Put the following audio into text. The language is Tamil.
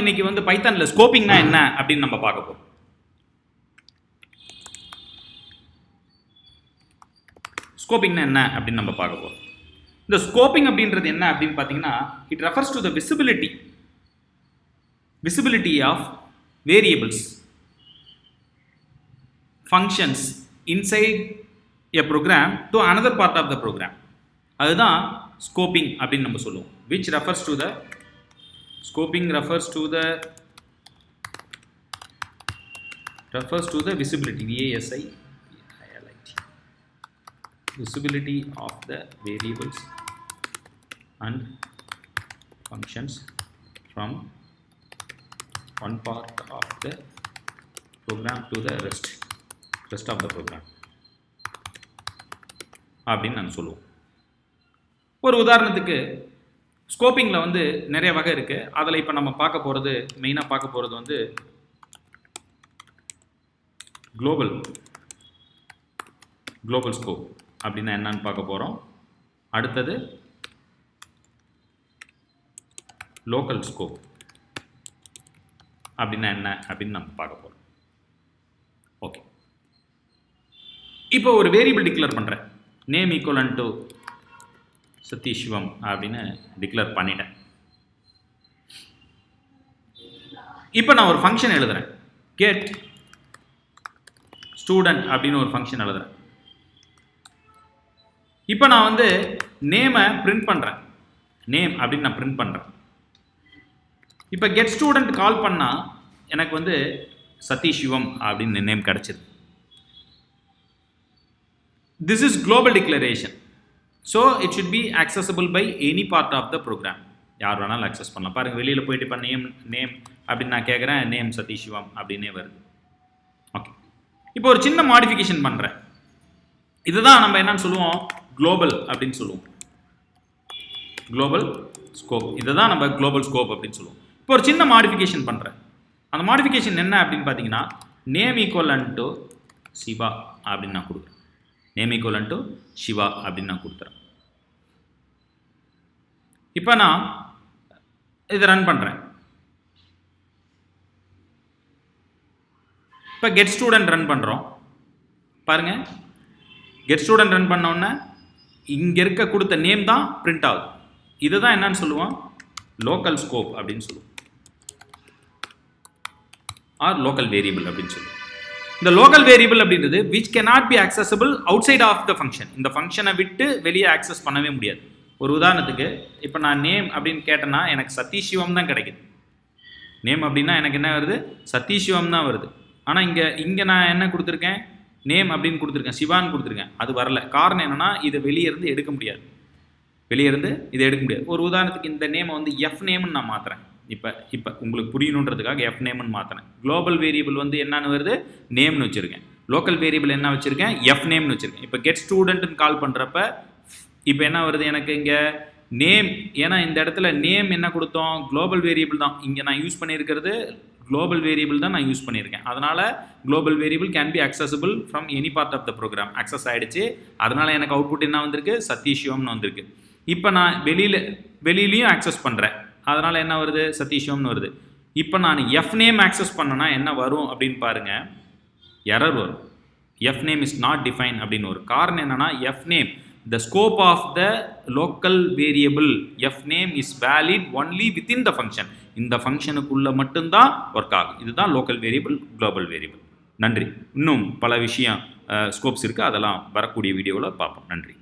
இன்னைக்கு வந்து பைத்தான்ல ஸ்கோப்பிங்னா என்ன அப்படின்னு நம்ம பார்க்க போறோம். ஸ்கோப்பிங்னா என்ன அப்படின்னு நம்ம பார்க்க போறோம். இந்த ஸ்கோப்பிங் அப்படின்றது என்ன அப்படின்னு பார்த்தீங்கன்னா, it refers to the visibility of variables functions inside a program to another part of the program. அதுதான் scoping அப்படின்னு நம்ம சொல்லுவோம். Which refers to the scoping refers to the visibility, visibility of the variables and functions from one part of the program to the rest of the program அப்படின்னு நான் சொல்லுவோம். ஒரு உதாரணத்துக்கு ஸ்கோப்பிங்கில் வந்து நிறைய வகை இருக்குது. அதில் இப்போ நம்ம மெயினாக பார்க்க போகிறது வந்து குளோபல் ஸ்கோப் அப்படின்னா என்னன்னு பார்க்க போகிறோம். அடுத்தது லோக்கல் ஸ்கோப் அப்படின்னா என்ன அப்படின்னு நம்ம பார்க்க போகிறோம். ஓகே, இப்போ ஒரு வேரியபிள் டிக்ளேர் பண்ணுறேன். நேம் ஈக்குவலன் டு சதீஷ் சிவம் அப்படின்னு டிக்ளேர் பண்ணிட்டேன். இப்போ நான் ஒரு ஃபங்க்ஷன் எழுதுறேன். கெட் ஸ்டூடெண்ட் அப்படின்னு ஒரு ஃபங்க்ஷன் எழுதுறேன். இப்போ நான் வந்து நேமை பிரிண்ட் பண்ணுறேன். நேம் அப்படின்னு நான் பிரிண்ட் பண்ணுறேன். இப்போ கெட் ஸ்டூடெண்ட் கால் பண்ணால் எனக்கு வந்து சதீஷ் சிவம் அப்படின்னு நேம் கிடச்சிது. This is global declaration. So it should be accessible by any part of the program. யார் வேணாலும் அக்சஸ் பண்ணலாம். பாருங்கள், வெளியில் போயிட்டு இப்போ நேம் அப்படின்னு நான் கேட்குறேன். நேம் சதீஷ் சிவம் அப்படின்னே வருது. ஓகே, இப்போ ஒரு சின்ன மாடிஃபிகேஷன் பண்ணுறேன். இதுதான் நம்ம என்னன்னு சொல்லுவோம், குளோபல் அப்படின்னு சொல்லுவோம். குளோபல் ஸ்கோப், இதை தான் நம்ம குளோபல் ஸ்கோப் அப்படின்னு சொல்லுவோம். இப்போ ஒரு சின்ன மாடிஃபிகேஷன் பண்ணுறேன். அந்த மாடிஃபிகேஷன் என்ன அப்படின்னு பார்த்தீங்கன்னா, நேம் ஈக்குவலன் டு சிவா அப்படின்னு நான் கொடுக்குறேன். நேம் ஈக்குவலன் டு சிவா அப்படின்னு நான் கொடுத்துறேன். இப்போ நான் இதை ரன் பண்ணுறேன். இப்போ கெட் ஸ்டூடெண்ட் ரன் பண்ணுறோம். பாருங்கள், கெட் ஸ்டூடெண்ட் ரன் பண்ணோன்னே இங்கே இருக்க கொடுத்த நேம் தான் பிரிண்ட் ஆகுது. இதுதான் என்னன்னு சொல்லுவோம், லோக்கல் ஸ்கோப் அப்படின்னு சொல்லுவோம், ஆர் லோக்கல் வேரியபிள் அப்படின்னு சொல்லுவோம். இந்த லோக்கல் வேரியபிள் அப்படின்றது which cannot be accessible outside of the function. இந்த ஃபங்க்ஷனை விட்டு வெளியே ஆக்சஸ் பண்ணவே முடியாது. ஒரு உதாரணத்துக்கு இப்போ நான் நேம் அப்படின்னு கேட்டேன்னா எனக்கு சதீஷ் சிவம் தான் கிடைக்குது. நேம் அப்படின்னா எனக்கு என்ன வருது, சதீஷ் சிவம் தான் வருது. ஆனால் இங்கே நான் என்ன கொடுத்துருக்கேன், நேம் அப்படின்னு கொடுத்துருக்கேன், சிவான்னு கொடுத்துருக்கேன். அது வரல. காரணம் என்னென்னா இதை வெளியே இருந்து எடுக்க முடியாது. இதை எடுக்க முடியாது. ஒரு உதாரணத்துக்கு இந்த நேமை வந்து எஃப் நேம்னு நான் மாற்றுறேன். இப்போ உங்களுக்கு புரியணுன்றதுக்காக எஃப் நேம்னு மாற்றினேன். குளோபல் வேரியபிள் வந்து என்னன்னு வருது, நேம்னு வச்சுருக்கேன். லோக்கல் வேரியபிள் என்ன வச்சுருக்கேன், எஃப் நேம்னு வச்சுருக்கேன். இப்போ கெட் ஸ்டூடெண்ட்னு கால் பண்ணுறப்ப இப்போ என்ன வருது எனக்கு இங்கே நேம். ஏன்னா இந்த இடத்துல நேம் என்ன கொடுத்தோம், குளோபல் வேரியபிள் தான். இங்கே நான் யூஸ் பண்ணியிருக்கிறது குளோபல் வேரியபிள் தான் நான் யூஸ் பண்ணியிருக்கேன். அதனால் global variable can be accessible from any part of the program. Access ஆகிடுச்சு. அதனால் எனக்கு அவுட்புட் என்ன வந்திருக்கு, சதீஷ் சிவம்னு வந்திருக்கு. இப்போ நான் வெளியிலையும் ஆக்சஸ் பண்ணுறேன். அதனால் என்ன வருது, சதீஷ் சிவம்னு வருது. இப்போ நான் எஃப் நேம் ஆக்சஸ் பண்ணனா என்ன வரும் அப்படின்னு பாருங்கள், எரர் வரும். F name is not define அப்படின்னு வரும். காரணம் என்னென்னா, F name the scope of the local variable F name is valid only within the function. இந்த ஃபங்க்ஷனுக்குள்ளே மட்டும்தான் ஒர்க் ஆகும். இதுதான் லோக்கல் வேரியபிள், குளோபல் வேரியபிள். நன்றி. இன்னும் பல விஷயம் ஸ்கோப்ஸ் இருக்குது, அதெல்லாம் வரக்கூடிய வீடியோவில் பார்ப்போம். நன்றி.